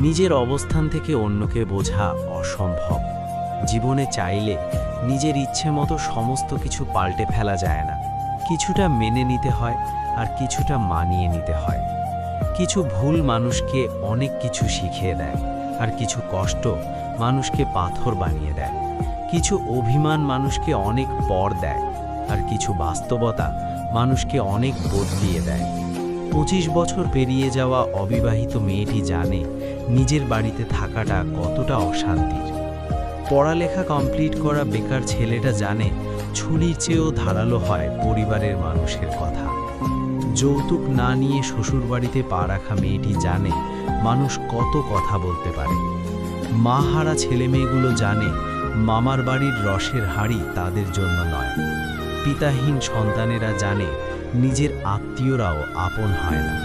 নিজের অবস্থান থেকে অন্যকে বোঝা অসম্ভব। জীবনে চাইলে নিজের ইচ্ছে মতো সমস্ত কিছু পাল্টে ফেলা যায় না। কিছুটা মেনে নিতে হয় আর কিছুটা মানিয়ে নিতে হয়। কিছু ভুল মানুষকে অনেক কিছু শিখিয়ে দেয়, আর কিছু কষ্ট মানুষকে পাথর বানিয়ে দেয়। কিছু অভিমান মানুষকে অনেক পর দেয়, আর কিছু বাস্তবতা মানুষকে অনেক বদলিয়ে দেয়। 25 বছর পেরিয়ে যাওয়া অবিবাহিত মেয়েটি জানে নিজের বাড়িতে থাকাটা কতটা অশান্তির। পড়ালেখা কমপ্লিট করা বেকার ছেলেটা জানে ছুরির চেয়েও ধারালো হয় পরিবারের মানুষের কথা। যৌতুক না নিয়ে শ্বশুরবাড়িতে পা রাখা মেয়েটি জানে মানুষ কত কথা বলতে পারে। মা হারা ছেলেমেয়েগুলো জানে মামার বাড়ির রসের হাঁড়ি তাদের জন্য নয়। পিতাহীন সন্তানেরা জানে নিজের আত্মীয়রাও আপন হয় না।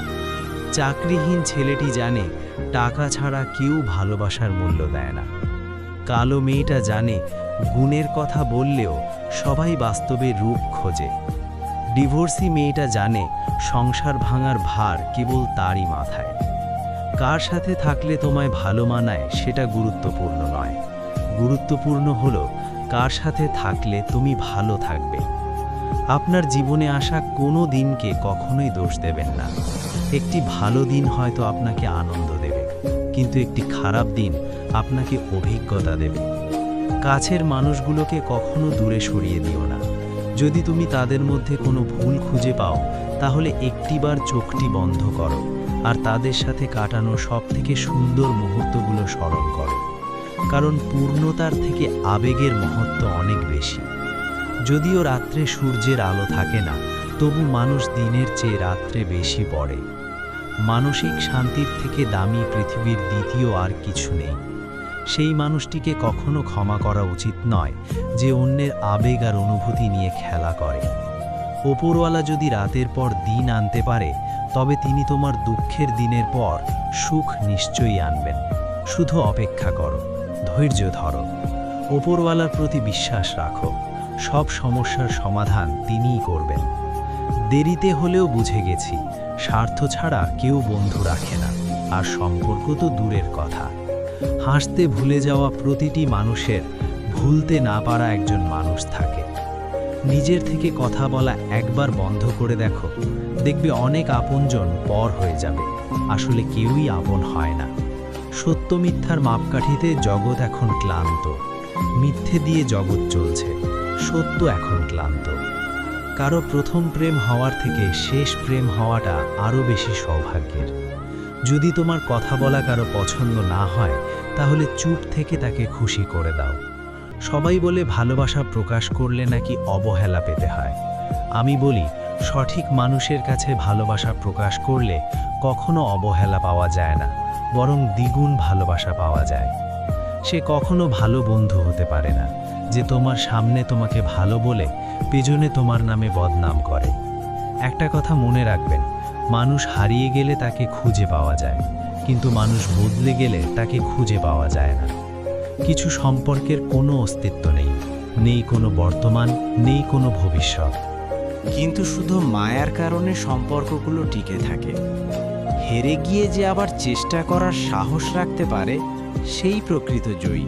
চাকরিহীন ছেলেটি জানে টাকা ছাড়া কেউ ভালোবাসার মূল্য দেয় না। কালো মেয়েটা জানে গুণের কথা বললেও সবাই বাস্তবে রূপ খোঁজে। ডিভোর্সি মেয়েটা জানে সংসার ভাঙার ভার কেবল তারই মাথায়। কার সাথে থাকলে তোমায় ভালো মানায় সেটা গুরুত্বপূর্ণ নয়। গুরুত্বপূর্ণ হলো কার সাথে থাকলে তুমি ভালো থাকবে। আপনার জীবনে আসা কোনো দিনকে কখনোই দোষ দেবেন না। একটি ভালো দিন হয়তো আপনাকে আনন্দ দেবে, কিন্তু একটি খারাপ দিন আপনাকে অভিজ্ঞতা দেবে। কাছের মানুষগুলোকে কখনো দূরে সরিয়ে দিও না। যদি তুমি তাদের মধ্যে কোনো ভুল খুঁজে পাও, তাহলে একটিবার চোখটি বন্ধ করো আর তাদের সাথে কাটানো সবথেকে সুন্দর মুহূর্তগুলো স্মরণ করো। কারণ পূর্ণতার থেকে আবেগের মহত্ব অনেক বেশি। যদিও রাত্রে সূর্যের আলো থাকে না, তবু মানুষ দিনের চেয়ে রাত্রে বেশি পড়ে। মানসিক শান্তির থেকে দামি পৃথিবীর দ্বিতীয় আর কিছু নেই। সেই মানুষটিকে কখনো ক্ষমা করা উচিত নয় যে অন্যের আবেগ আর অনুভূতি নিয়ে খেলা করে। ওপরওয়ালা যদি রাতের পর দিন আনতে পারে, তবে তিনি তোমার দুঃখের দিনের পর সুখ নিশ্চয়ই আনবেন। শুধু অপেক্ষা করো, ধৈর্য ধরো, ওপরওয়ালার প্রতি বিশ্বাস রাখো। সব সমস্যার সমাধান তিনিই করবেন। দেরিতে হলেও বুঝে গেছি, স্বার্থ ছাড়া কেউ বন্ধু রাখে না, আর সম্পর্ক তো দূরের কথা। হাসতে ভুলে যাওয়া প্রতিটি মানুষের ভুলতে না পারা একজন মানুষ থাকে। নিজের থেকে কথা বলা একবার বন্ধ করে দেখো, দেখবে অনেক আপনজন পর হয়ে যাবে। আসলে কেউই আপন হয় না। সত্য মিথ্যার মাপকাঠিতে জগৎ এখন ক্লান্ত। মিথ্যে দিয়ে জগৎ চলছে, সত্য এখন ক্লান্ত। কারো প্রথম প্রেম হওয়ার থেকে শেষ প্রেম হওয়াটা আরও বেশি সৌভাগ্যের। যদি তোমার কথা বলা কারো পছন্দ না হয়, তাহলে চুপ থেকে তাকে খুশি করে দাও। সবাই বলে ভালোবাসা প্রকাশ করলে নাকি অবহেলা পেতে হয়। আমি বলি, সঠিক মানুষের কাছে ভালোবাসা প্রকাশ করলে কখনো অবহেলা পাওয়া যায় না, বরং দ্বিগুণ ভালোবাসা পাওয়া যায়। সে কখনো ভালো বন্ধু হতে পারে না যে তোমার সামনে তোমাকে ভালো বলে পেছনে তোমার নামে বদনাম করে। একটা কথা মনে রাখবেন, মানুষ হারিয়ে গেলে তাকে খুঁজে পাওয়া যায়, কিন্তু মানুষ বদলে গেলে তাকে খুঁজে পাওয়া যায় না। কিছু সম্পর্কের কোনো অস্তিত্ব নেই, নেই কোনো বর্তমান, নেই কোনো ভবিষ্যৎ। কিন্তু শুধু মায়ার কারণে সম্পর্কগুলো টিকে থাকে। হেরে গিয়ে যে আবার চেষ্টা করার সাহস রাখতে পারে, সেই প্রকৃত জয়ী।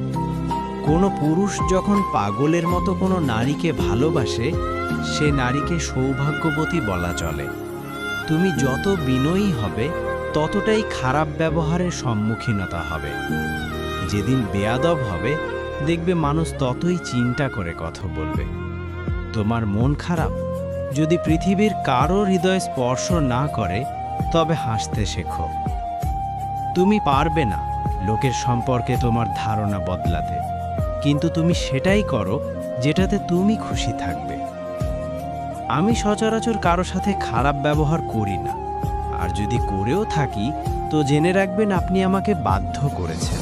কোনো পুরুষ যখন পাগলের মতো কোনো নারীকে ভালোবাসে, সে নারীকে সৌভাগ্যবতী বলা চলে। তুমি যত বিনয়ী হবে, ততটাই খারাপ ব্যবহারের সম্মুখীনতা হবে। যেদিন বেয়াদব হবে, দেখবে মানুষ ততই চিন্তা করে কথা বলবে। তোমার মন খারাপ, যদি পৃথিবীর কারো হৃদয় স্পর্শ না করে, তবে হাসতে শেখো। তুমি পারবে না লোকের সম্পর্কে তোমার ধারণা বদলাতে, কিন্তু তুমি সেটাই করো যেটাতে তুমি খুশি থাকবে। আমি সচরাচর কারো সাথে খারাপ ব্যবহার করি না, আর যদি করেও থাকি তো জেনে রাখবেন আপনি আমাকে বাধ্য করেছেন।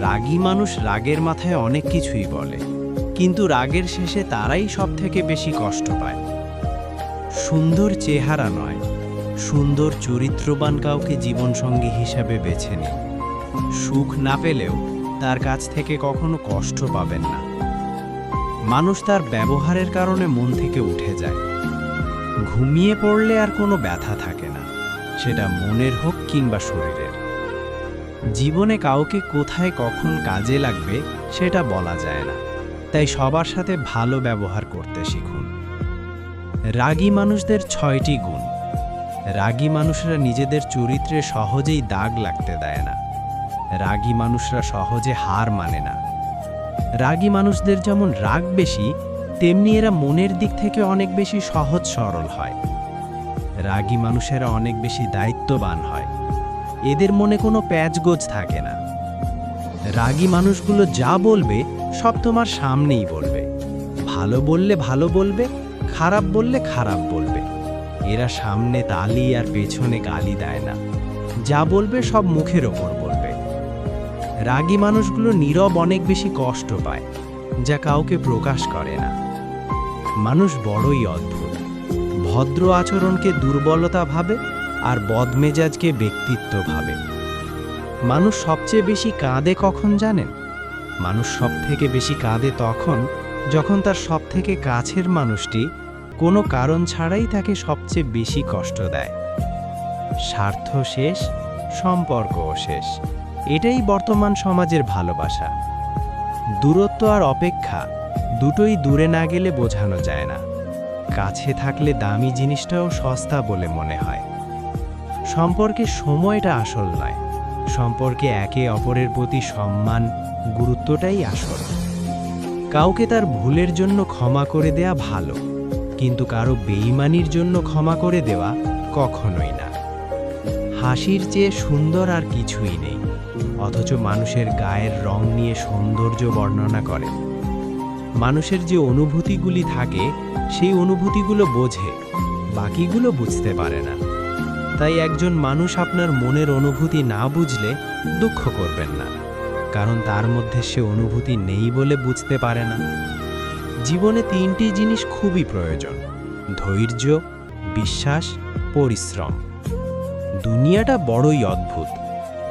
রাগী মানুষ রাগের মাথায় অনেক কিছুই বলে, কিন্তু রাগের শেষে তারাই সবথেকে বেশি কষ্ট পায়। সুন্দর চেহারা নয়, সুন্দর চরিত্রবান কাউকে জীবনসঙ্গী হিসাবে বেছে নিন। সুখ না পেলেও তার কাছ থেকে কখনো কষ্ট পাবেন না। মানুষ তার ব্যবহারের কারণে মন থেকে উঠে যায়। ঘুমিয়ে পড়লে আর কোনো ব্যথা থাকে না, সেটা মনের হোক কিংবা শরীরের। জীবনে কাউকে কোথায় কখন কাজে লাগবে সেটা বলা যায় না, তাই সবার সাথে ভালো ব্যবহার করতে শিখুন। রাগী মানুষদের 6টি গুণ। রাগী মানুষরা নিজেদের চরিত্রে সহজেই দাগ লাগতে দেয় না। রাগী মানুষরা সহজে হার মানে না। রাগী মানুষদের যেমন রাগ বেশি, তেমনি এরা মনের দিক থেকে অনেক বেশি সহজ সরল হয়। রাগী মানুষেরা অনেক বেশি দায়িত্ববান হয়। এদের মনে কোনো প্যাচগোজ থাকে না। রাগী মানুষগুলো যা বলবে সব তোমার সামনেই বলবে। ভালো বললে ভালো বলবে, খারাপ বললে খারাপ বলবে। এরা সামনে তালি আর পেছনে গালি দেয় না। যা বলবে সব মুখের ওপর বলবে। রাগী মানুষগুলো নীরব অনেক বেশি কষ্ট পায়, যা কাউকে প্রকাশ করে না। মানুষ বড়ই অদ্ভুত। ভদ্র আচরণকে দুর্বলতা ভাবে আর বদমেজাজকে ব্যক্তিত্ব ভাবে। মানুষ সবচেয়ে বেশি কাঁদে কখন জানেন? মানুষ সবথেকে বেশি কাঁদে তখন যখন তার সবথেকে কাছের মানুষটি কোনো কারণ ছাড়াই তাকে সবচেয়ে বেশি কষ্ট দেয়। স্বার্থ শেষ, সম্পর্কও শেষ। এটাই বর্তমান সমাজের ভালোবাসা। দূরত্ব আর অপেক্ষা দুটোই দূরে না গেলে বোঝানো যায় না। কাছে থাকলে দামি জিনিসটাও সস্তা বলে মনে হয়। সম্পর্কে সময়টা আসল নয়, সম্পর্কে একে অপরের প্রতি সম্মান, গুরুত্বটাই আসল। কাউকে তার ভুলের জন্য ক্ষমা করে দেয়া ভালো, কিন্তু কারো বেঈমানির জন্য ক্ষমা করে দেওয়া কখনোই না। হাসির চেয়ে সুন্দর আর কিছুই নেই, অথচ মানুষের গায়ের রং নিয়ে সৌন্দর্য বর্ণনা করে। মানুষের যে অনুভূতিগুলি থাকে সেই অনুভূতিগুলো বোঝে, বাকিগুলো বুঝতে পারে না। তাই একজন মানুষ আপনার মনের অনুভূতি না বুঝলে দুঃখ করবেন না, কারণ তার মধ্যে সে অনুভূতি নেই বলে বুঝতে পারে না। জীবনে 3টি জিনিস খুবই প্রয়োজন: ধৈর্য, বিশ্বাস, পরিশ্রম। দুনিয়াটা বড়ই অদ্ভুত।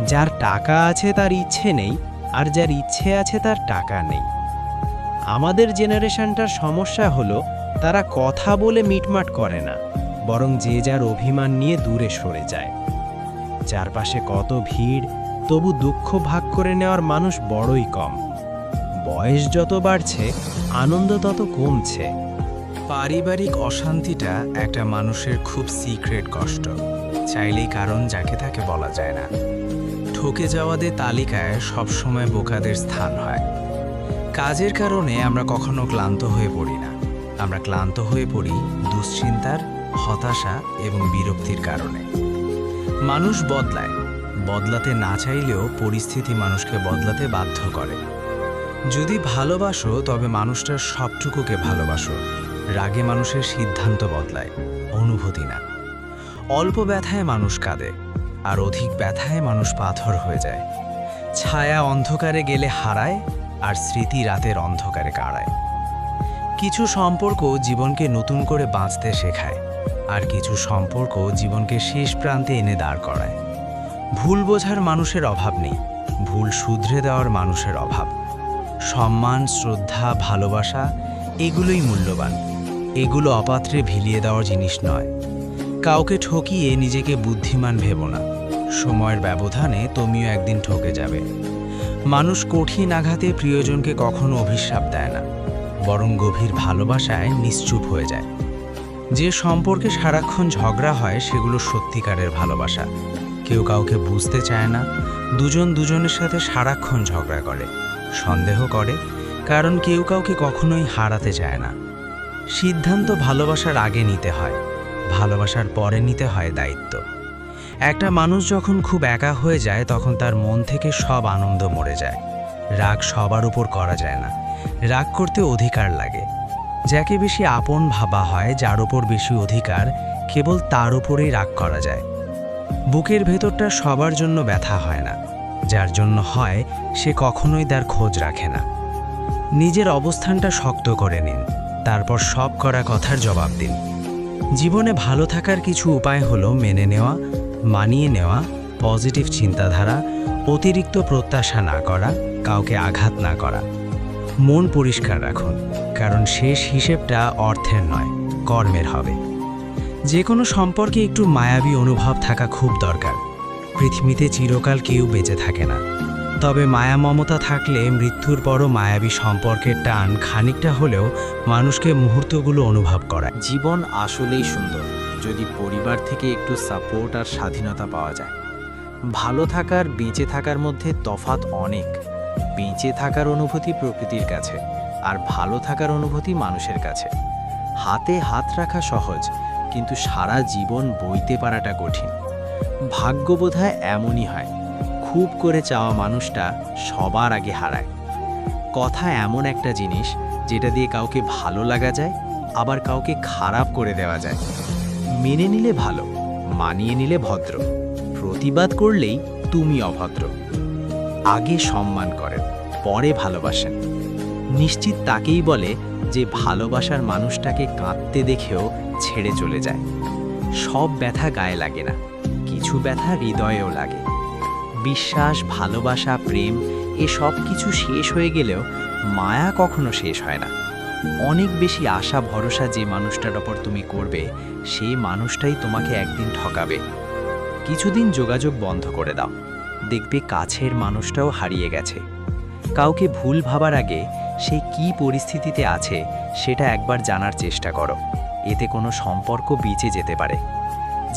যার টাকা আছে তার ইচ্ছে নেই, আর যার ইচ্ছে আছে তার টাকা নেই। আমাদের জেনারেশনটার সমস্যা হলো তারা কথা বলে মিটমাট করে না, বরং যে যার অভিমান নিয়ে দূরে সরে যায়। চারপাশে কত ভিড়, তবু দুঃখ ভাগ করে নেওয়ার মানুষ বড়ই কম। বয়স যত বাড়ছে আনন্দ তত কমছে। পারিবারিক অশান্তিটা একটা মানুষের খুব সিক্রেট কষ্ট, চাইলেই কারণ যাকে তাকে বলা যায় না। ঠকে যাওয়াদের তালিকায় সবসময় বোকাদের স্থান হয়। কাজের কারণে আমরা কখনো ক্লান্ত হয়ে পড়ি না, আমরা ক্লান্ত হয়ে পড়ি দুশ্চিন্তার, হতাশা এবং বিরক্তির কারণে। মানুষ বদলায়, বদলাতে না চাইলেও পরিস্থিতি মানুষকে বদলাতে বাধ্য করে। যদি ভালোবাসো তবে মানুষটার সবটুকুকে ভালোবাসো। রাগে মানুষের সিদ্ধান্ত বদলায়, অনুভূতি না। অল্প ব্যথায় মানুষ কাঁদে, আর অধিক ব্যথায় মানুষ পাথর হয়ে যায়। ছায়া অন্ধকারে গেলে হারায়, আর স্মৃতি রাতের অন্ধকারে কাঁড়ায়। কিছু সম্পর্ক জীবনকে নতুন করে বাঁচতে শেখায়, আর কিছু সম্পর্ক জীবনকে শেষ প্রান্তে এনে দাঁড় করায়। ভুল বোঝার মানুষের অভাব নেই, ভুল শুধরে দেওয়ার মানুষের অভাব। সম্মান, শ্রদ্ধা, ভালোবাসা এগুলোই মূল্যবান। এগুলো অপাত্রে ভিলিয়ে দেওয়ার জিনিস নয়। কাউকে ঠকিয়ে নিজেকে বুদ্ধিমান ভেবো না। সময়ের ব্যবধানে তুমিও একদিন ঠকে যাবে। মানুষ কঠিন আঘাতে প্রিয়জনকে কখনো অভিশাপ দেয় না, বরং গভীর ভালোবাসায় নিশ্চুপ হয়ে যায়। যে সম্পর্কে সারাক্ষণ ঝগড়া হয় সেগুলো সত্যিকারের ভালোবাসা। কেউ কাউকে বুঝতে চায় না, দুজন দুজনের সাথে সারাক্ষণ ঝগড়া করে, সন্দেহ করে, কারণ কেউ কাউকে কখনোই হারাতে চায় না। সিদ্ধান্ত ভালোবাসার আগে নিতে হয়, ভালোবাসার পরে নিতে হয় দায়িত্ব। একটা মানুষ যখন খুব একা হয়ে যায় তখন তার মন থেকে সব আনন্দ মরে যায়। রাগ সবার উপর করা যায় না, রাগ করতে অধিকার লাগে। যাকে বেশি আপন ভাবা হয়, যার উপর বেশি অধিকার, কেবল তার উপরেই রাগ করা যায়। বুকের ভেতরটা সবার জন্য ব্যথা হয় না, যার জন্য হয় সে কখনোই তার খোঁজ রাখে না। নিজের অবস্থানটা শক্ত করে নিন, তারপর সব করা কথার জবাব দিন। জীবনে ভালো থাকার কিছু উপায় হলো মেনে নেওয়া, মানিয়ে নেওয়া, পজিটিভ চিন্তাধারা, অতিরিক্ত প্রত্যাশা না করা, কাউকে আঘাত না করা। মন পরিষ্কার রাখুন, কারণ শেষ হিসেবটা অর্থের নয়, কর্মের হবে। যে কোনো সম্পর্কে একটু মায়াবী অনুভব থাকা খুব দরকার। পৃথিবীতে চিরকাল কেউ বেঁচে থাকে না, তবে মায়া মমতা থাকলে মৃত্যুর পরও মায়াবী সম্পর্কের টান খানিকটা হলেও মানুষকে মুহূর্তগুলো অনুভব করায়। জীবন আসলেই সুন্দর যদি পরিবার থেকে একটু সাপোর্ট আর স্বাধীনতা পাওয়া যায়। ভালো থাকার বেঁচে থাকার মধ্যে তফাৎ অনেক। বেঁচে থাকার অনুভূতি প্রকৃতির কাছে, আর ভালো থাকার অনুভূতি মানুষের কাছে। হাতে হাত রাখা সহজ, কিন্তু সারা জীবন বইতে পারাটা কঠিন। ভাগ্য বোধহয় এমনই হয়, খুব করে চাওয়া মানুষটা সবার আগে হারায়। কথা এমন একটা জিনিস যেটা দিয়ে কাউকে ভালো লাগা যায়, আবার কাউকে খারাপ করে দেওয়া যায়। মেনে নিলে ভালো, মানিয়ে নিলে ভদ্র, প্রতিবাদ করলেই তুমি অভদ্র। আগে সম্মান করেন, পরে ভালোবাসেন। নিশ্চিত তাকেই বলে যে ভালোবাসার মানুষটাকে কাঁদতে দেখেও ছেড়ে চলে যায়। সব ব্যথা গায়ে লাগে না, কিছু ব্যথা হৃদয়েও লাগে। বিশ্বাস, ভালোবাসা, প্রেম এসব কিছু শেষ হয়ে গেলেও মায়া কখনো শেষ হয় না। অনেক বেশি আশা ভরসা যে মানুষটার ওপর তুমি করবে, সেই মানুষটাই তোমাকে একদিন ঠকাবে। কিছুদিন যোগাযোগ বন্ধ করে দাও, দেখবে কাছের মানুষটাও হারিয়ে গেছে। কাউকে ভুল ভাবার আগে সে কী পরিস্থিতিতে আছে সেটা একবার জানার চেষ্টা করো। এতে কোনো সম্পর্ক বেঁচে যেতে পারে।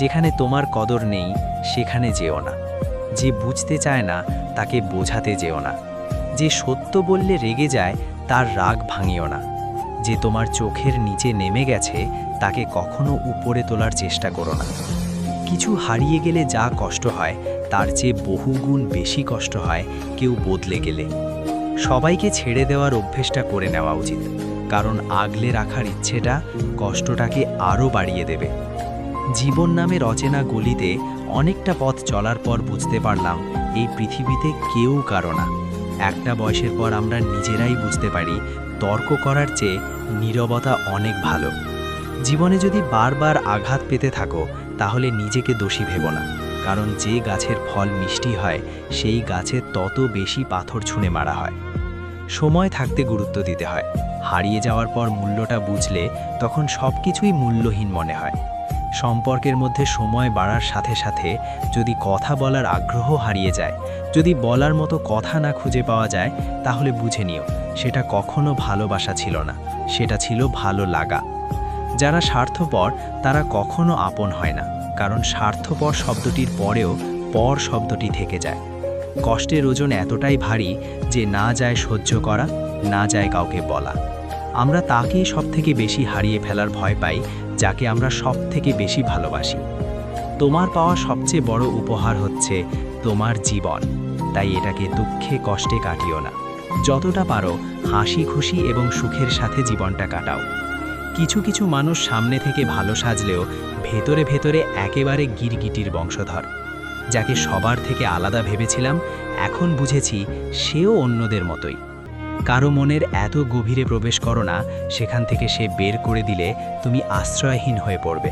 যেখানে তোমার কদর নেই সেখানে যেও না। যে বুঝতে চায় না তাকে বোঝাতে যেও না। যে সত্য বললে রেগে যায় তার রাগ ভাঙিও না। যে তোমার চোখের নিচে নেমে গেছে তাকে কখনো উপরে তোলার চেষ্টা করো না। কিছু হারিয়ে গেলে যা কষ্ট হয় তার চেয়ে বহুগুণ বেশি কষ্ট হয় কেউ বদলে গেলে। সবাইকে ছেড়ে দেওয়ার অভ্যেসটা করে নেওয়া উচিত, কারণ আগলে রাখার ইচ্ছেটা কষ্টটাকে আরও বাড়িয়ে দেবে। জীবন নামের অচেনা গলিতে অনেকটা পথ চলার পর বুঝতে পারলাম এই পৃথিবীতে কেউ কারো না। একটা বয়সের পর আমরা নিজেরাই বুঝতে পারি তর্ক করার চেয়ে নীরবতা অনেক ভালো। জীবনে যদি বারবার আঘাত পেতে থাকো তাহলে নিজেকে দোষী ভেবো না, কারণ যে গাছের ফল মিষ্টি হয় সেই গাছে তত বেশি পাথর ছুঁড়ে মারা হয়। সময় থাকতে গুরুত্ব দিতে হয়। হারিয়ে যাওয়ার পর মূল্যটা বুঝলে তখন সব কিছুই মূল্যহীন মনে হয়। সম্পর্কের মধ্যে সময় বাড়ার সাথে সাথে যদি কথা বলার আগ্রহ হারিয়ে যায়, যদি বলার মতো কথা না খুঁজে পাওয়া যায়, তাহলে বুঝে নিও সেটা কখনো ভালোবাসা ছিল না, সেটা ছিল ভালো লাগা। যারা স্বার্থপর তারা কখনো আপন হয় না, কারণ স্বার্থপর শব্দটির পরেও পর শব্দটি থেকে যায়। কষ্টের ওজন এতটাই ভারী যে না যায় সহ্য করা, না যায় কাউকে বলা। আমরা তাকেই সবথেকে বেশি হারিয়ে ফেলার ভয় পাই যাকে আমরা সবথেকে বেশি ভালোবাসি। তোমার পাওয়া সবচেয়ে বড় উপহার হচ্ছে তোমার জীবন, তাই এটাকে দুঃখে কষ্টে কাটিও না। যতটা পারো হাসি খুশি এবং সুখের সাথে জীবনটা কাটাও। কিছু কিছু মানুষ সামনে থেকে ভালো সাজলেও ভেতরে ভেতরে একেবারে গিরগিটির বংশধর। যাকে সবার থেকে আলাদা ভেবেছিলাম, এখন বুঝেছি সেও অন্যদের মতোই। কারো মনের এত গভীরে প্রবেশ করো না, সেখান থেকে সে বের করে দিলে তুমি আশ্রয়হীন হয়ে পড়বে।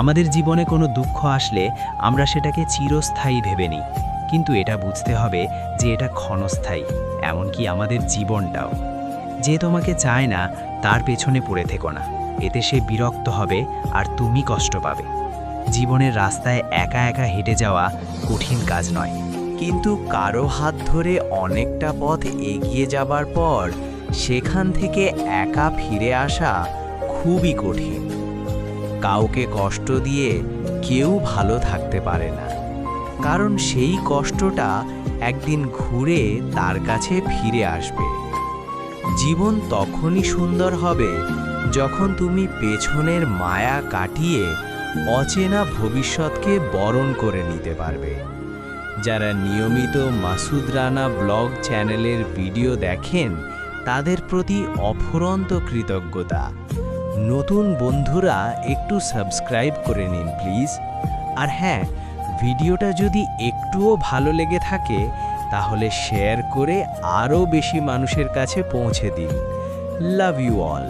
আমাদের জীবনে কোনো দুঃখ আসলে আমরা সেটাকে চিরস্থায়ী ভেবে নিই, কিন্তু এটা বুঝতে হবে যে এটা ক্ষণস্থায়ী, এমনকি আমাদের জীবনটাও। যে তোমাকে চায় না তার পেছনে পড়ে থেকো না, এতে সে বিরক্ত হবে আর তুমি কষ্ট পাবে। জীবনের রাস্তায় একা একা হেঁটে যাওয়া কঠিন কাজ নয়, কিন্তু কারো হাত ধরে অনেকটা পথ এগিয়ে যাবার পর সেখান থেকে একা ফিরে আসা খুবই কঠিন। কাউকে কষ্ট দিয়ে কেউ ভালো থাকতে পারে না, কারণ সেই কষ্টটা একদিন ঘুরে তার কাছে ফিরে আসবে। জীবন তখনই সুন্দর হবে যখন তুমি পেছনের মায়া কাটিয়ে অচেনা ভবিষ্যৎকে বরণ করে নিতে পারবে। যারা নিয়মিত মাসুদ রানা ব্লগ চ্যানেলের ভিডিও দেখেন তাদের প্রতি অফুরন্ত কৃতজ্ঞতা। নতুন বন্ধুরা একটু সাবস্ক্রাইব করে নিন প্লিজ। আর হ্যাঁ, ভিডিওটা যদি একটুও ভালো লেগে থাকে তাহলে শেয়ার করে আরও বেশি মানুষের কাছে পৌঁছে দিন। Love you all.